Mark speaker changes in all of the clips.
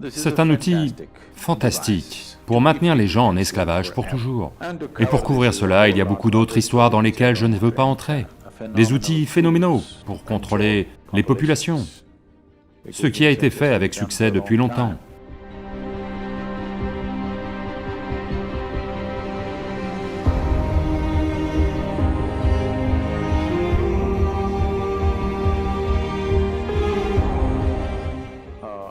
Speaker 1: C'est un outil fantastique pour maintenir les gens en esclavage pour toujours. Et pour couvrir cela, il y a beaucoup d'autres histoires dans lesquelles je ne veux pas entrer. Des outils phénoménaux pour contrôler les populations, ce qui a été fait avec succès depuis longtemps.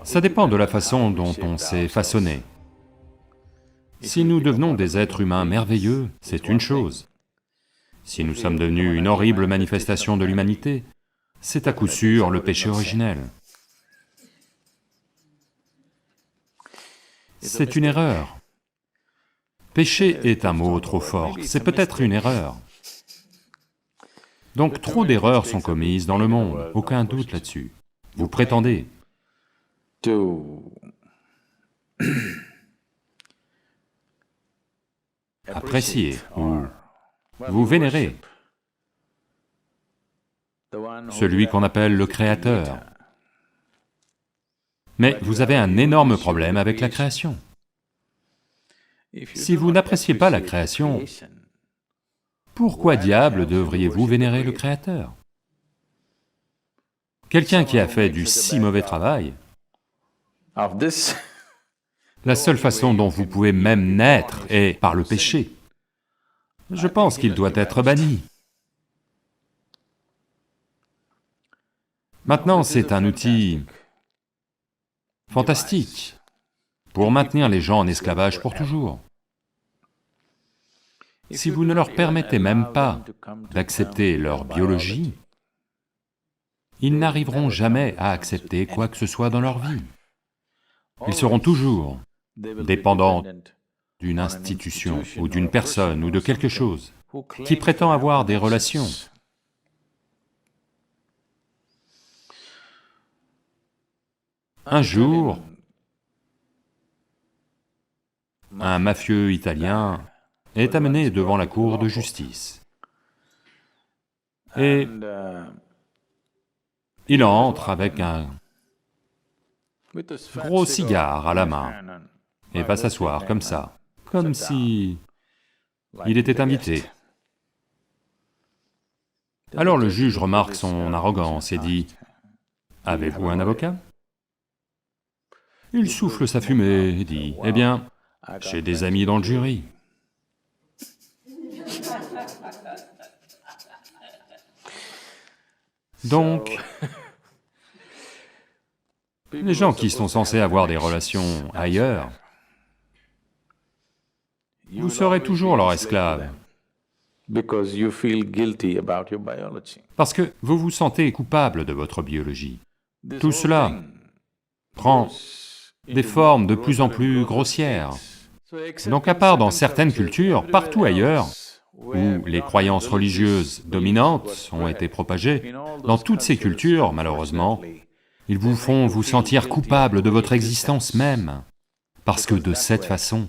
Speaker 1: Ça dépend de la façon dont on s'est façonné. Si nous devenons des êtres humains merveilleux, c'est une chose. Si nous sommes devenus une horrible manifestation de l'humanité, c'est à coup sûr le péché originel. C'est une erreur. Péché est un mot trop fort, c'est peut-être une erreur. Donc trop d'erreurs sont commises dans le monde, aucun doute là-dessus. Vous prétendez apprécier ou vous vénérez celui qu'on appelle le Créateur. Mais vous avez un énorme problème avec la création. Si vous n'appréciez pas la création, pourquoi diable devriez-vous vénérer le Créateur? Quelqu'un qui a fait du si mauvais travail, la seule façon dont vous pouvez même naître est par le péché. Je pense qu'il doit être banni. Maintenant, c'est un outil fantastique pour maintenir les gens en esclavage pour toujours. Si vous ne leur permettez même pas d'accepter leur biologie, ils n'arriveront jamais à accepter quoi que ce soit dans leur vie. Ils seront toujours dépendants d'une institution ou d'une personne ou de quelque chose qui prétend avoir des relations. Un jour, un mafieux italien est amené devant la cour de justice. Et il entre avec un gros cigare à la main et va s'asseoir comme ça, comme si il était invité. Alors le juge remarque son arrogance et dit, « Avez-vous un avocat ?» Il souffle sa fumée et dit, « Eh bien, j'ai des amis dans le jury. » Donc, les gens qui sont censés avoir des relations ailleurs, vous serez toujours leur esclave, parce que vous vous sentez coupable de votre biologie. Tout cela prend des formes de plus en plus grossières. Donc à part dans certaines cultures, partout ailleurs, où les croyances religieuses dominantes ont été propagées, dans toutes ces cultures, malheureusement, ils vous font vous sentir coupable de votre existence même, parce que de cette façon,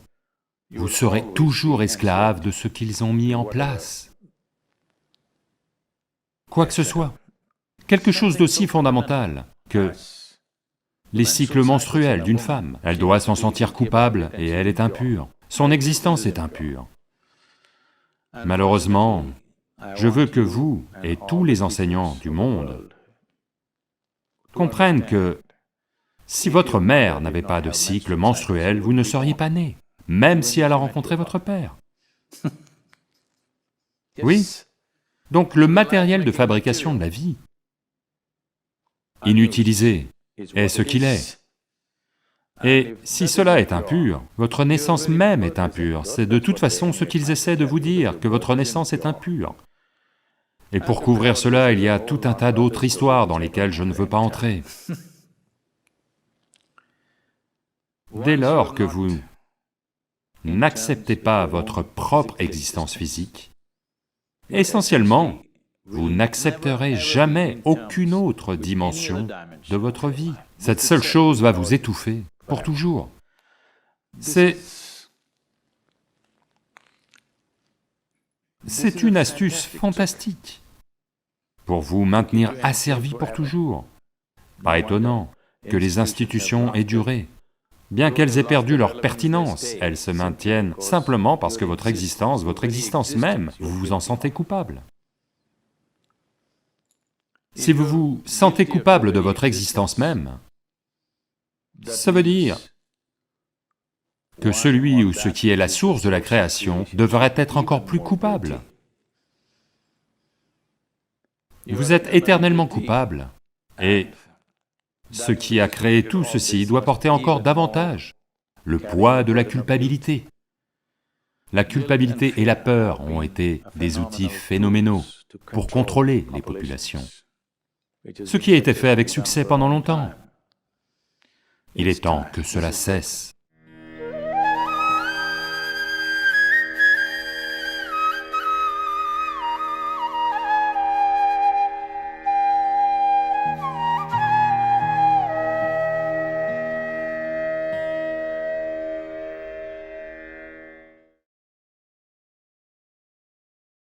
Speaker 1: vous serez toujours esclave de ce qu'ils ont mis en place. Quoi que ce soit, quelque chose d'aussi fondamental que les cycles menstruels d'une femme. Elle doit s'en sentir coupable et elle est impure. Son existence est impure. Malheureusement, je veux que vous et tous les enseignants du monde comprennent que si votre mère n'avait pas de cycle menstruel, vous ne seriez pas né, même si elle a rencontré votre père. Oui, donc le matériel de fabrication de la vie, inutilisé, est ce qu'il est. Et si cela est impur, votre naissance même est impure, c'est de toute façon ce qu'ils essaient de vous dire, que votre naissance est impure. Et pour couvrir cela, il y a tout un tas d'autres histoires dans lesquelles je ne veux pas entrer. Dès lors que vous n'acceptez pas votre propre existence physique, essentiellement, vous n'accepterez jamais aucune autre dimension de votre vie. Cette seule chose va vous étouffer pour toujours. C'est une astuce fantastique pour vous maintenir asservi pour toujours. Pas étonnant que les institutions aient duré. bien qu'elles aient perdu leur pertinence, elles se maintiennent simplement parce que votre existence même, vous vous en sentez coupable. Si vous vous sentez coupable de votre existence même, ça veut dire que celui ou ce qui est la source de la création devrait être encore plus coupable. Vous êtes éternellement coupable, et ce qui a créé tout ceci doit porter encore davantage le poids de la culpabilité. La culpabilité et la peur ont été des outils phénoménaux pour contrôler les populations, ce qui a été fait avec succès pendant longtemps. Il est temps que cela cesse.